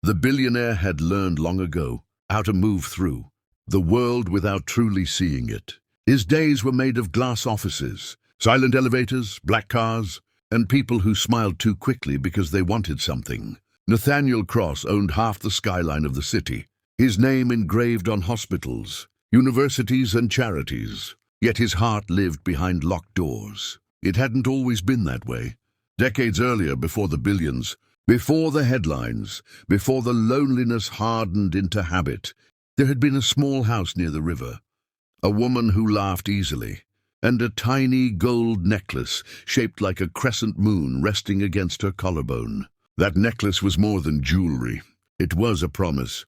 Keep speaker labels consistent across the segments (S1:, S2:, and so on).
S1: The billionaire had learned long ago how to move through the world without truly seeing it. His days were made of glass offices, silent elevators, black cars, and people who smiled too quickly because they wanted something. Nathaniel Cross owned half the skyline of the city, his name engraved on hospitals, universities, and charities. Yet his heart lived behind locked doors. It hadn't always been that way. Decades earlier, before the billions, before the headlines, before the loneliness hardened into habit, there had been a small house near the river, a woman who laughed easily, and a tiny gold necklace shaped like a crescent moon resting against her collarbone. That necklace was more than jewelry. It was a promise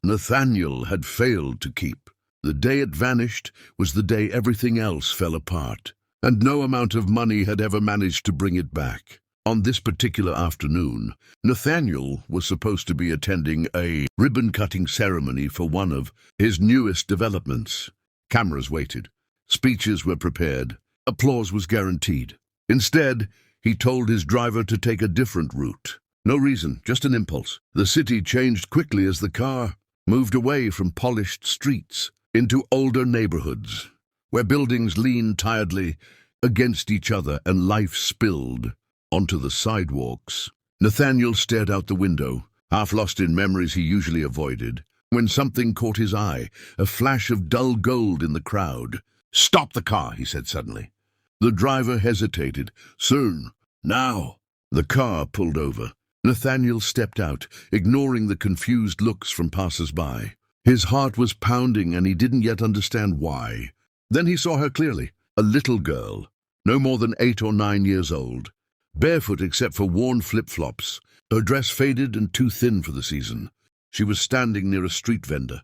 S1: Nathaniel had failed to keep. The day it vanished was the day everything else fell apart, and no amount of money had ever managed to bring it back. On this particular afternoon, Nathaniel was supposed to be attending a ribbon-cutting ceremony for one of his newest developments. Cameras waited. Speeches were prepared. Applause was guaranteed. Instead, he told his driver to take a different route. No reason, just an impulse. The city changed quickly as the car moved away from polished streets into older neighborhoods, where buildings leaned tiredly against each other and life spilled onto the sidewalks. Nathaniel stared out the window, half lost in memories he usually avoided, when something caught his eye, a flash of dull gold in the crowd. "Stop the car," he said suddenly. The driver hesitated. "Soon. Now." The car pulled over. Nathaniel stepped out, ignoring the confused looks from passers-by. His heart was pounding and he didn't yet understand why. Then he saw her clearly, a little girl, no more than 8 or 9 years old. Barefoot except for worn flip-flops, her dress faded and too thin for the season. She was standing near a street vendor,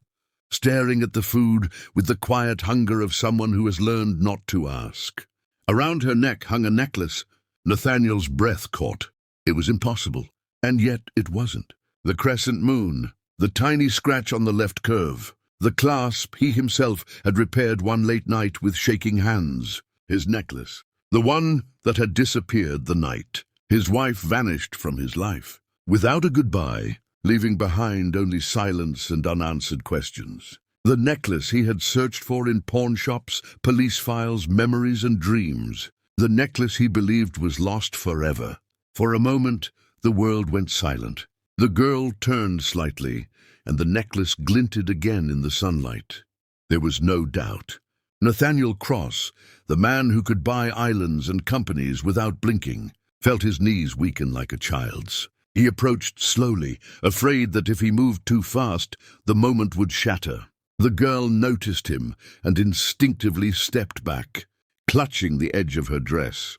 S1: staring at the food with the quiet hunger of someone who has learned not to ask. Around her neck hung a necklace. Nathaniel's breath caught. It was impossible, and yet it wasn't. The crescent moon, the tiny scratch on the left curve, the clasp he himself had repaired one late night with shaking hands. His necklace, the one that had disappeared the night his wife vanished from his life, without a goodbye, leaving behind only silence and unanswered questions. The necklace he had searched for in pawn shops, police files, memories and dreams. The necklace he believed was lost forever. For a moment, the world went silent. The girl turned slightly, and the necklace glinted again in the sunlight. There was no doubt. Nathaniel Cross, the man who could buy islands and companies without blinking, felt his knees weaken like a child's. He approached slowly, afraid that if he moved too fast, the moment would shatter. The girl noticed him and instinctively stepped back, clutching the edge of her dress.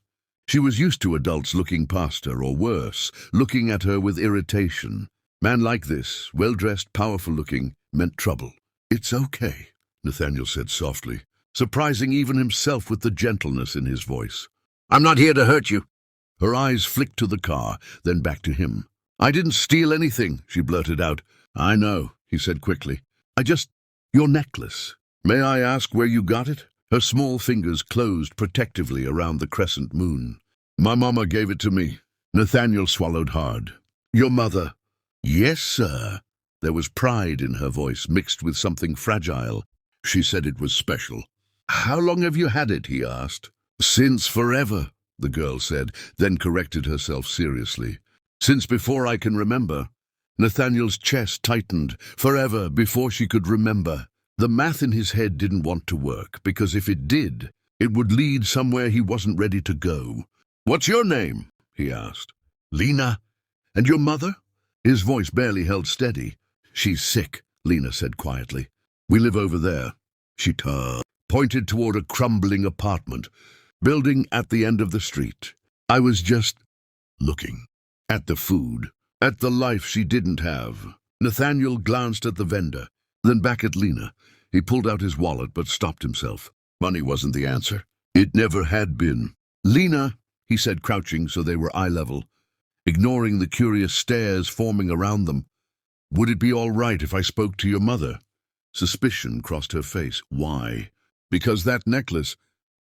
S1: She was used to adults looking past her, or worse, looking at her with irritation. Man like this, well-dressed, powerful-looking, meant trouble. "It's okay," Nathaniel said softly, surprising even himself with the gentleness in his voice. "I'm not here to hurt you." Her eyes flicked to the car, then back to him. "I didn't steal anything," she blurted out. "I know," he said quickly. Your necklace. May I ask where you got it?" Her small fingers closed protectively around the crescent moon. "My mama gave it to me." Nathaniel swallowed hard. "Your mother?" "Yes, sir." There was pride in her voice, mixed with something fragile. "She said it was special." "How long have you had it?" he asked. "Since forever," the girl said, then corrected herself seriously. "Since before I can remember." Nathaniel's chest tightened. Forever, before she could remember. The math in his head didn't want to work, because if it did, it would lead somewhere he wasn't ready to go. "What's your name?" he asked. "Lena. And your mother?" His voice barely held steady. "She's sick," Lena said quietly. "We live over there." She pointed toward a crumbling apartment building at the end of the street. "I was just looking at the food, at the life she didn't have." Nathaniel glanced at the vendor, then back at Lena. He pulled out his wallet but stopped himself. Money wasn't the answer. It never had been. "Lena," he said, crouching so they were eye level, ignoring the curious stares forming around them. "Would it be all right if I spoke to your mother?" Suspicion crossed her face. "Why?" "Because that necklace,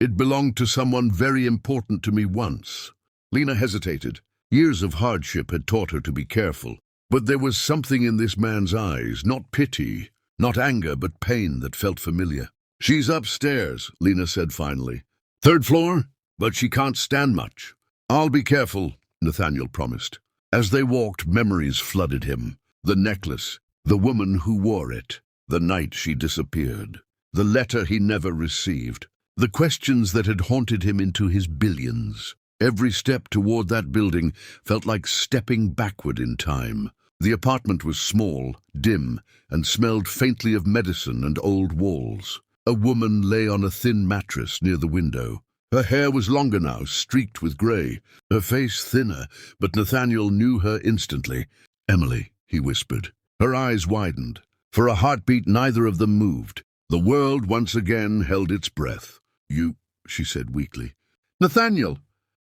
S1: it belonged to someone very important to me once." Lena hesitated. Years of hardship had taught her to be careful. But there was something in this man's eyes, not pity, not anger, but pain that felt familiar. "She's upstairs," Lena said finally. "Third floor, but she can't stand much." "I'll be careful," Nathaniel promised. As they walked, memories flooded him. The necklace, the woman who wore it, the night she disappeared, the letter he never received, the questions that had haunted him into his billions. Every step toward that building felt like stepping backward in time. The apartment was small, dim, and smelled faintly of medicine and old walls. A woman lay on a thin mattress near the window. Her hair was longer now, streaked with grey, her face thinner, but Nathaniel knew her instantly. "Emily," he whispered. Her eyes widened. For a heartbeat, neither of them moved. The world once again held its breath. "You," she said weakly. "Nathaniel!"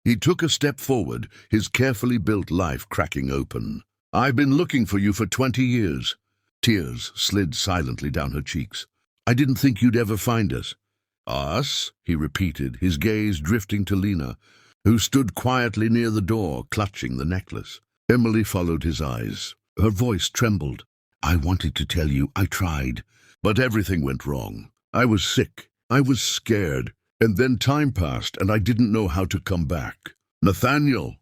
S1: He took a step forward, his carefully built life cracking open. "I've been looking for you for 20 years. Tears slid silently down her cheeks. "I didn't think you'd ever find us." "Us?" he repeated, his gaze drifting to Lena, who stood quietly near the door, clutching the necklace. Emily followed his eyes. Her voice trembled. "I wanted to tell you, I tried, but everything went wrong. I was sick, I was scared, and then time passed and I didn't know how to come back." "Nathaniel!"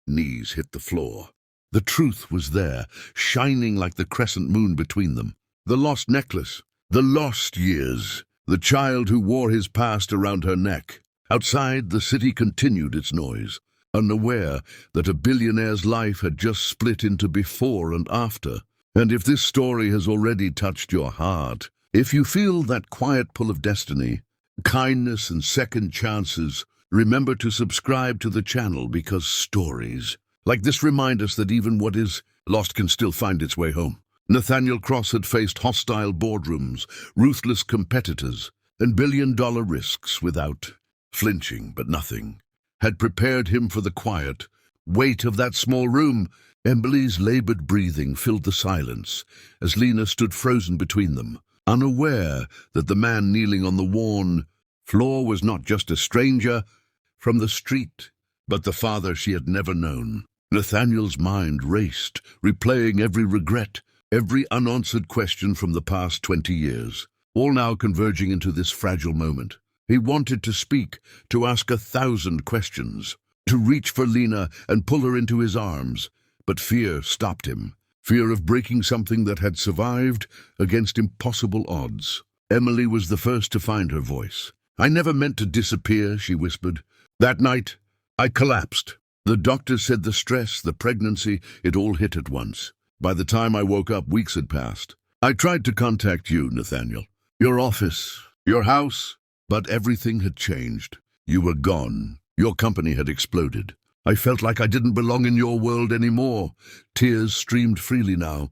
S1: Knees hit the floor. The truth was there, shining like the crescent moon between them. The lost necklace, the lost years, the child who wore his past around her neck. Outside, the city continued its noise, unaware that a billionaire's life had just split into before and after. And if this story has already touched your heart, if you feel that quiet pull of destiny, kindness and second chances, remember to subscribe to the channel, because stories like this remind us that even what is lost can still find its way home. Nathaniel Cross had faced hostile boardrooms, ruthless competitors, and billion-dollar risks without flinching, but nothing had prepared him for the quiet weight of that small room. Emily's labored breathing filled the silence as Lena stood frozen between them, unaware that the man kneeling on the worn floor was not just a stranger from the street, but the father she had never known. Nathaniel's mind raced, replaying every regret, every unanswered question from the past 20 years, all now converging into this fragile moment. He wanted to speak, to ask 1,000 questions, to reach for Lena and pull her into his arms, but fear stopped him. Fear of breaking something that had survived against impossible odds. Emily was the first to find her voice. "I never meant to disappear," she whispered. "That night, I collapsed. The doctor said the stress, the pregnancy, it all hit at once. By the time I woke up, weeks had passed. I tried to contact you, Nathaniel. Your office, your house, but everything had changed. You were gone. Your company had exploded. I felt like I didn't belong in your world anymore." Tears streamed freely now.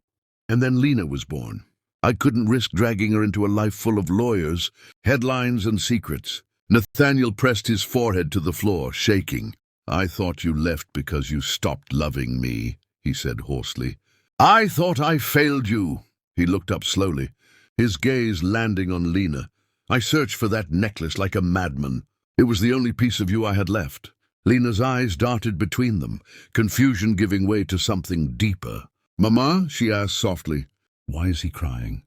S1: And then Lena was born. I couldn't risk dragging her into a life full of lawyers, headlines, and secrets. Nathaniel pressed his forehead to the floor, shaking. "I thought you left because you stopped loving me," he said hoarsely. "I thought I failed you." He looked up slowly, his gaze landing on Lena. "I searched for that necklace like a madman. It was the only piece of you I had left." Lena's eyes darted between them, confusion giving way to something deeper. "Mama?" she asked softly. "Why is he crying?"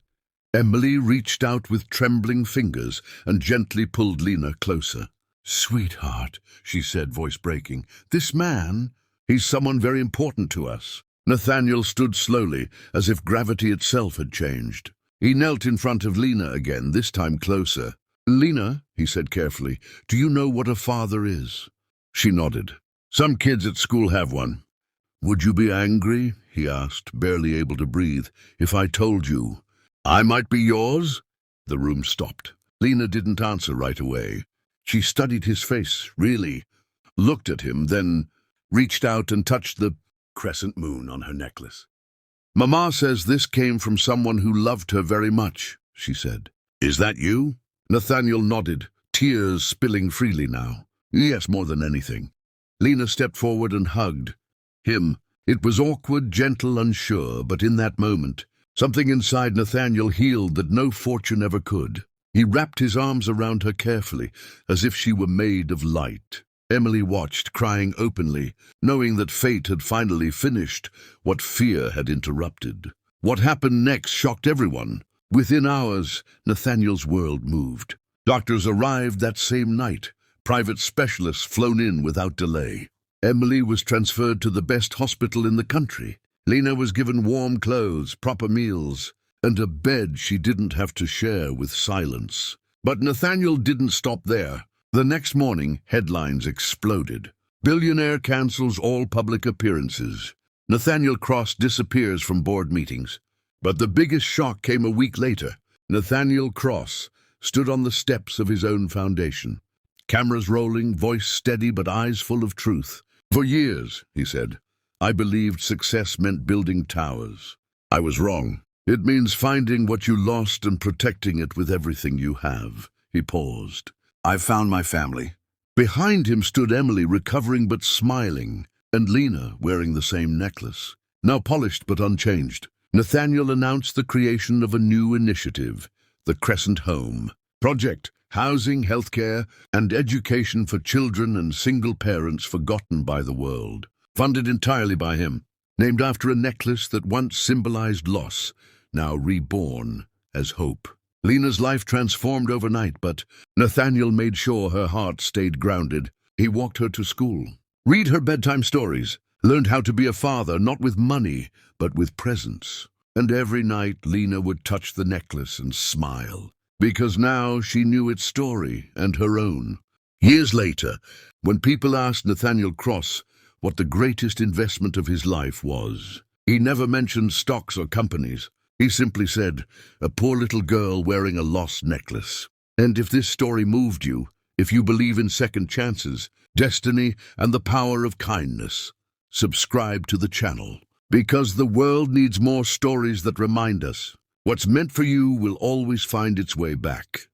S1: Emily reached out with trembling fingers and gently pulled Lena closer. "Sweetheart," she said, voice breaking, "this man, he's someone very important to us." Nathaniel stood slowly, as if gravity itself had changed. He knelt in front of Lena again, this time closer. "Lena," he said carefully, "do you know what a father is?" She nodded. "Some kids at school have one." "Would you be angry," he asked, barely able to breathe, "if I told you I might be yours?" The room stopped. Lena didn't answer right away. She studied his face, really, looked at him, then reached out and touched the crescent moon on her necklace. "Mama says this came from someone who loved her very much," she said. "Is that you?" Nathaniel nodded, tears spilling freely now. "Yes, more than anything." Lena stepped forward and hugged him. It was awkward, gentle, unsure, but in that moment, something inside Nathaniel healed that no fortune ever could. He wrapped his arms around her carefully, as if she were made of light. Emily watched, crying openly, knowing that fate had finally finished what fear had interrupted. What happened next shocked everyone. Within hours, Nathaniel's world moved. Doctors arrived that same night, private specialists flown in without delay. Emily was transferred to the best hospital in the country. Lena was given warm clothes, proper meals, and a bed she didn't have to share with silence. But Nathaniel didn't stop there. The next morning, headlines exploded. Billionaire cancels all public appearances. Nathaniel Cross disappears from board meetings. But the biggest shock came a week later. Nathaniel Cross stood on the steps of his own foundation. Cameras rolling, voice steady but eyes full of truth. "For years," he said, "I believed success meant building towers. I was wrong. It means finding what you lost and protecting it with everything you have." He paused. "I've found my family." Behind him stood Emily, recovering but smiling, and Lena wearing the same necklace, now polished but unchanged. Nathaniel announced the creation of a new initiative, the Crescent Home Project, housing, healthcare, and education for children and single parents forgotten by the world. Funded entirely by him, named after a necklace that once symbolized loss, now reborn as hope. Lena's life transformed overnight, but Nathaniel made sure her heart stayed grounded. He walked her to school, read her bedtime stories, learned how to be a father, not with money, but with presence. And every night Lena would touch the necklace and smile, because now she knew its story and her own. Years later, when people asked Nathaniel Cross what the greatest investment of his life was, he never mentioned stocks or companies. He simply said, "A poor little girl wearing a lost necklace." And if this story moved you, if you believe in second chances, destiny, and the power of kindness, subscribe to the channel. Because the world needs more stories that remind us what's meant for you will always find its way back.